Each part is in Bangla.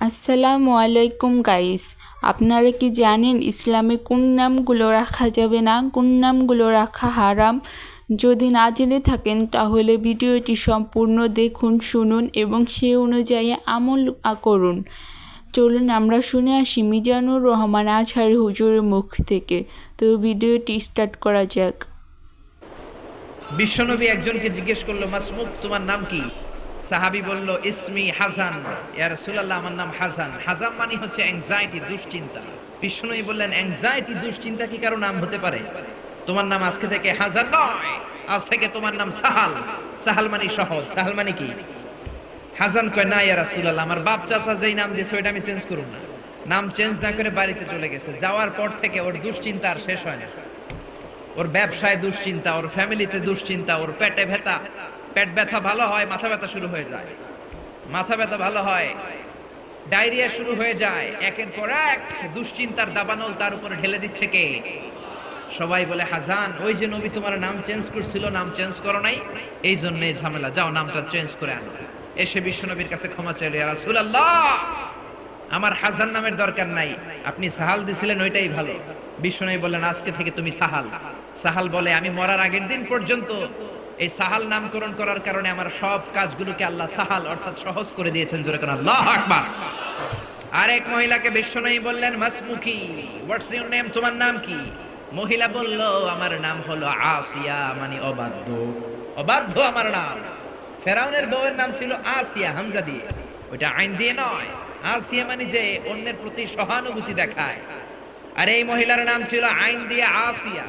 আসসালামু আলাইকুম গাইস, আপনারা কি জানেন ইসলামে কোন নামগুলো রাখা যাবে না, কোন নামগুলো রাখা হারাম? যদি না জেনে থাকেন তাহলে ভিডিওটি সম্পূর্ণ দেখুন, শুনুন এবং সে অনুযায়ী আমল করুন। চলুন আমরা শুনে আসি মিজানুর রহমান আজহারি হুজুরের মুখ থেকে। তো ভিডিওটি স্টার্ট করা যাক। বিশ্বনবী একজনকে জিজ্ঞেস করলো, মাসমুক, তোমার নাম কি? সাহাবী বলল, ইসমি হাসান, ইয়া রাসূলুল্লাহ, আমার নাম হাসান। হাসান মানে হচ্ছে অ্যাংজাইটি, দুশ্চিন্তা। বিশ্বনবী বললেন, অ্যাংজাইটি, দুশ্চিন্তা কি কারো নাম হতে পারে? তোমার নাম আজকে থেকে হাসান নয়, আজ থেকে তোমার নাম সাহাল। সাহাল মানে সহজ। সাহাল মানে কি? হাসান কয়, না ইয়া রাসূলুল্লাহ, আমার বাপ চাচা যেই নাম দিয়েছে ওইটা আমি চেঞ্জ করব না। নাম চেঞ্জ না করে বাড়িতে চলে গেছে। যাওয়ার পর থেকে ওর দুশ্চিন্তা আর শেষ হয় না। ওর ব্যবসায় দুশ্চিন্তা, ওর ফ্যামিলিতে দুশ্চিন্তা, ওর পেটে ব্যথা, পেট ব্যথা ভালো হয়, মাথা ব্যথা শুরু হয়ে যায়। মাথা ব্যথা ভালো হয়, ডায়রিয়া শুরু হয়ে যায়। একের পর এক দুশ্চিন্তার দাবানল তার উপরে ঢেলে দিচ্ছে কে? সবাই বলে, হাসান, ওই যে নবী তোমার নাম চেঞ্জ করছিল, নাম চেঞ্জ করো নাই, এই জন্য এই ঝামেলা, যাও নামটা চেঞ্জ করে আনো। এসে বিশ্বনবীর কাছে ক্ষমা চাইল, ইয়া রাসূলুল্লাহ, আমার হাসান নামের দরকার নাই, আপনি সাহাল দিছিলেন ওইটাই ভালো। বিশ্বনবী বললেন, আজকে থেকে তুমি সাহাল। সাহাল বলে, আমি মরার আগের দিন পর্যন্ত এই সাহাল নামকরণ করার কারণে আমার সব কাজগুলোকে আল্লাহ সাহাল অর্থাৎ সহজ করে দিয়েছেন। জোরে কোন আল্লাহু আকবার। আরেক মহিলাকে বিশ্বনবী বললেন, মাসমুকি, হোয়াটস ইওর নেম, তোমার নাম কি? মহিলা বলল, আমার নাম হলো আসিয়া, মানে অবাধ্য। অবাধ্য আমার নাম। ফেরাউনের বউয়ের নাম ছিল আসিয়া, হামজা দিয়ে, ওইটা আইন দিয়ে নয়। আসিয়া মানে যে অন্যের প্রতি সহানুভূতি দেখায়। আর এই মহিলার নাম ছিল আইন দিয়ে আসিয়া।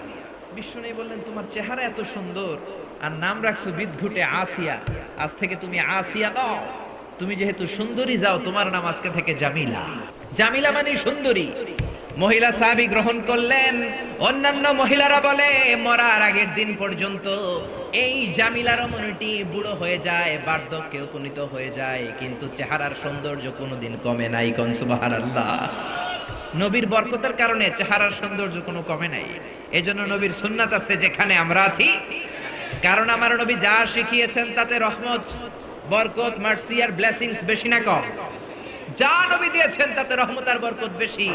বিশ্বনবী বললেন, তোমার চেহারা এত সুন্দর আর নাম রাখছো বিদঘুটে আসিয়া, আজ থেকে তুমি আসিয়া নও, তুমি যেহেতু সুন্দরী, যাও, তোমার নাম আজকে থেকে জামিলা। জামিলা মানে সুন্দরী। মহিলা সাহাবী গ্রহণ করলেন। অন্যান্য মহিলারা বলে, মরার আগের দিন পর্যন্ত এই জামিলার মনটি বুড়ো হয়ে যায়, বার্ধক্যে উপনীত হয়ে যায়, কিন্তু চেহারার সৌন্দর্য কোনোদিন কমে নাই। কোন সুবহানাল্লাহ। নবীর বরকতের কারণে চেহারার সৌন্দর্য কোনো কমে নাই। এজন্য নবীর সুন্নাত আছে যেখানে আমরা আছি, কারণ আমার নবী যা শিখিয়েছেন তাতে রহমত, বরকত, মার্সি আর ব্লেসিংস বেশি না কম? যা নবী দিয়েছেন তাতে রহমত আর বরকত বেশি।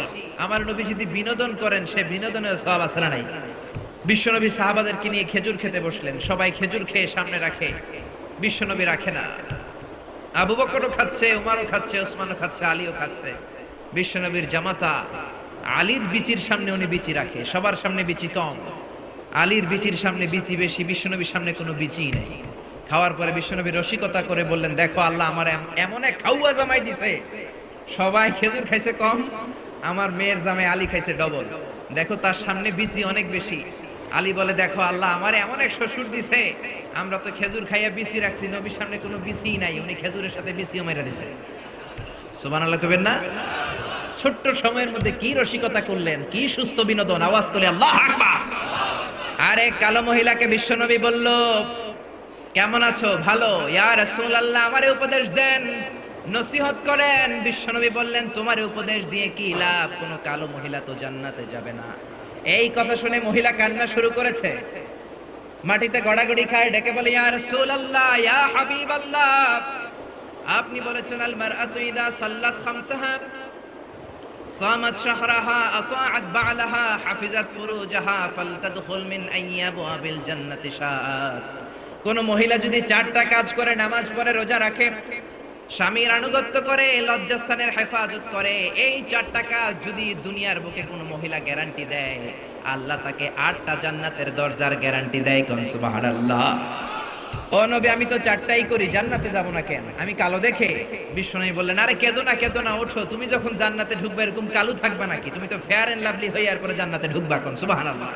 আমার নবী যদি বিনোদন করেন, সে বিনোদনের সওয়াব আছে না নাই? বিশ্বনবী সাহাবাদেরকে নিয়ে খেজুর খেতে বসলেন। সবাই খেজুর খেয়ে সামনে রাখে, বিশ্বনবী রাখে না। আবু বকরও খাচ্ছে, উমারও খাচ্ছে, ওসমানও খাচ্ছে, আলীও খাচ্ছে। বিশ্বনবীর জামাতা আলীর বিচির সামনে উনি বিচি রাখে, সবার সামনে বিচি কম। আলীর বিচির সামনে বিচি বেশি, বিশ্বনবীর সামনে কোনো বিচি নেই। খাওয়ার পরে বিশ্বনবী রসিকতা করে বললেন, দেখো, আল্লাহ আমার এমন এক খাওয়া জামাই দিছে, সবাই খেজুর খাইছে কম, আমার মেয়ের জামাই আলী খাইছে ডবল। দেখো, তার সামনে বিচি অনেক বেশি। আলী বলে, দেখো, আল্লাহ আমার এমন এক শ্বশুর দিছে, আমরা তো খেজুর খাইয়া বিচি রাখছি, নবীর সামনে কোনো বিচি নাই, উনি খেজুরের সাথে বিচিও মেরা দিছে। সুবহানাল্লাহ কইবেন না? ছোট্ট সময়ের মধ্যে কি রসিকতা করলেন, কি সুস্থ বিনোদন। আওয়াজ তুলে আল্লাহু আকবার। আরে কালো মহিলাকে বিশ্বনবী বলল, কেমন আছো? ভালো। ইয়া রাসূলুল্লাহ, আমারে উপদেশ দেন, নসিহত করেন। বিশ্বনবী বললেন, তোমার উপদেশ দিয়ে কি লাভ? কোন কালো মহিলা তো জান্নাতে যাবে না। এই কথা শুনে মহিলা কান্না শুরু করেছে, মাটিতে গড়াগড়ি খায়, ডেকে বলে, ইয়া রাসূলুল্লাহ, ইয়া হাবিবাল্লাহ, আপনি বলেছেন, আল মারআতু ইযা সাল্লাত খামসাহা সামাত শাহরাহা আতাআত বা'লাহা হাফিজাত ফুরুজাহা ফালতাদখুল মিন আইয়াবিল জান্নাতি শাআত। কোন মহিলা যদি চারটা কাজ করে, নামাজ পড়ে, রোজা রাখে, স্বামীর আনুগত্য করে, লজ্জাস্থানের হেফাজত করে, এই চারটা কাজ যদি দুনিয়ার বুকে কোন মহিলা গ্যারান্টি দেয়, আল্লাহ তাকে 8টা জান্নাতের দরজার গ্যারান্টি দেয়। কোন সুবহানাল্লাহ। ও নবী, আমি তো চারটাই করি, জান্নাতে যাব না কেন? আমি কালো দেখে? বিশ্বনবী বললেন, আরে কেঁদো না, কেঁদো না, ওঠো, তুমি যখন জান্নাতে ঢুকবে এরকম কালো থাকবে নাকি? তুমি তো ফেয়ার এন্ড লাভলি হয়ে এরপরে জান্নাতে ঢুকবা। কোন সুবহানাল্লাহ।